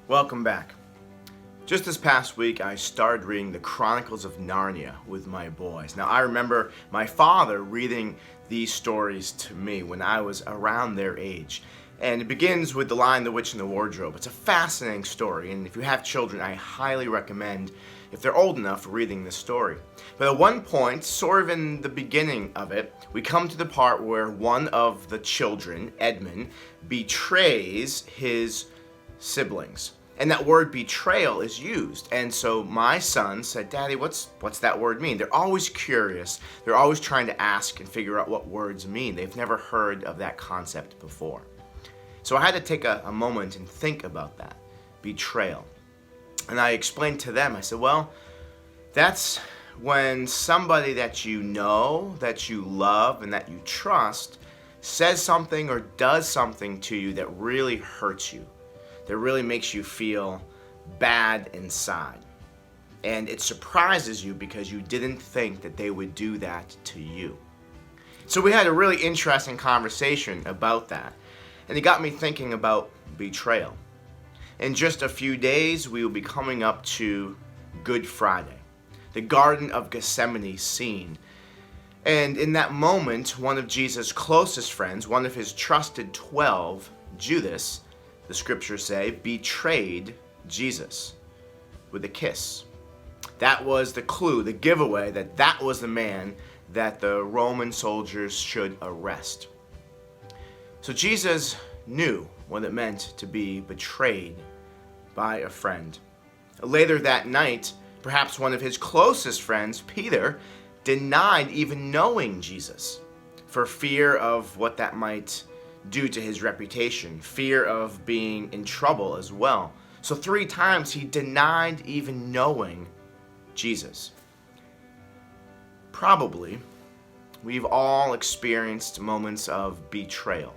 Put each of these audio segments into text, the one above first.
Welcome back. Just this past week, I started reading the Chronicles of Narnia with my boys. Now, I remember my father reading these stories to me when I was around their age. And it begins with The Lion, the Witch, and the Wardrobe. It's a fascinating story, and if you have children, I highly recommend, if they're old enough, reading this story. But at one point, sort of in the beginning of it, we come to the part where one of the children, Edmund, betrays his siblings. And that word betrayal is used. And so my son said, "Daddy, what's that word mean?" They're always curious. They're always trying to ask and figure out what words mean. They've never heard of that concept before. So I had to take a moment and think about that, betrayal. And I explained to them, I said, well, that's when somebody that you know, that you love, and that you trust says something or does something to you that really hurts you, that really makes you feel bad inside. And it surprises you because you didn't think that they would do that to you. So we had a really interesting conversation about that. And it got me thinking about betrayal. In just a few days, we will be coming up to Good Friday, the Garden of Gethsemane scene. And in that moment, one of Jesus' closest friends, one of his trusted 12, Judas, the scriptures say, betrayed Jesus with a kiss. That was the clue, the giveaway, that was the man that the Roman soldiers should arrest. So Jesus knew what it meant to be betrayed by a friend. Later that night, perhaps one of his closest friends, Peter, denied even knowing Jesus for fear of what that might do to his reputation, fear of being in trouble as well. So 3 times he denied even knowing Jesus. Probably, we've all experienced moments of betrayal,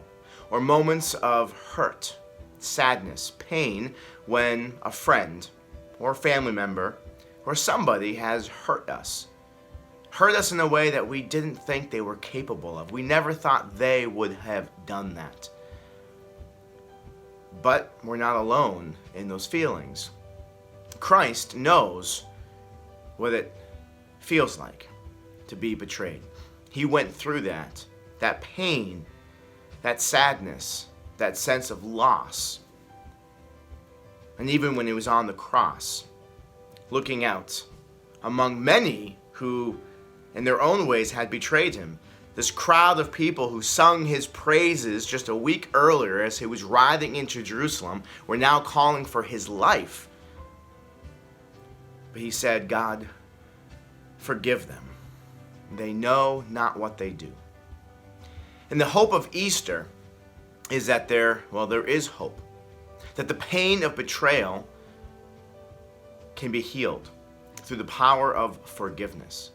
or moments of hurt, sadness, pain when a friend or family member or somebody has hurt us in a way that we didn't think they were capable of. We never thought they would have done that. But we're not alone in those feelings. Christ knows what it feels like to be betrayed. He went through that pain, that sadness, that sense of loss. And even when he was on the cross, looking out among many who in their own ways had betrayed him, this crowd of people who sung his praises just a week earlier as he was riding into Jerusalem were now calling for his life. But he said, "God, forgive them. They know not what they do." And the hope of Easter is that there is hope. That the pain of betrayal can be healed through the power of forgiveness.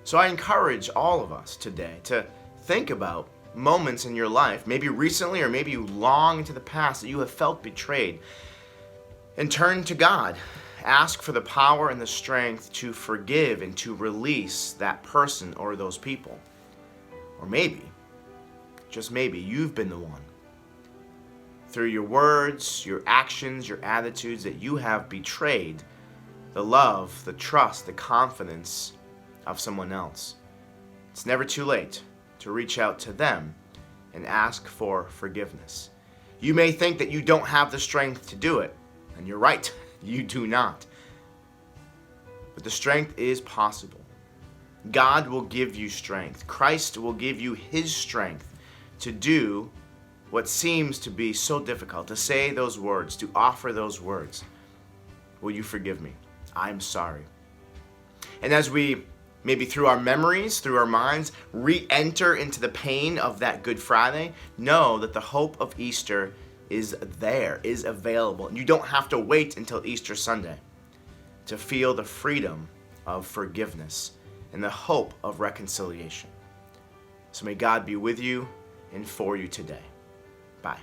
So I encourage all of us today to think about moments in your life, maybe recently or maybe long into the past, that you have felt betrayed. And turn to God. Ask for the power and the strength to forgive and to release that person or those people. Or maybe, just maybe, you've been the one, through your words, your actions, your attitudes, that you have betrayed the love, the trust, the confidence of someone else. It's never too late to reach out to them and ask for forgiveness. You may think that you don't have the strength to do it, and you're right, you do not. But the strength is possible. God will give you strength. Christ will give you his strength to do what seems to be so difficult, to say those words, to offer those words. Will you forgive me? I'm sorry. And as we, maybe through our memories, through our minds, re-enter into the pain of that Good Friday, know that the hope of Easter is there, is available. And you don't have to wait until Easter Sunday to feel the freedom of forgiveness and the hope of reconciliation. So may God be with you and for you today. Bye.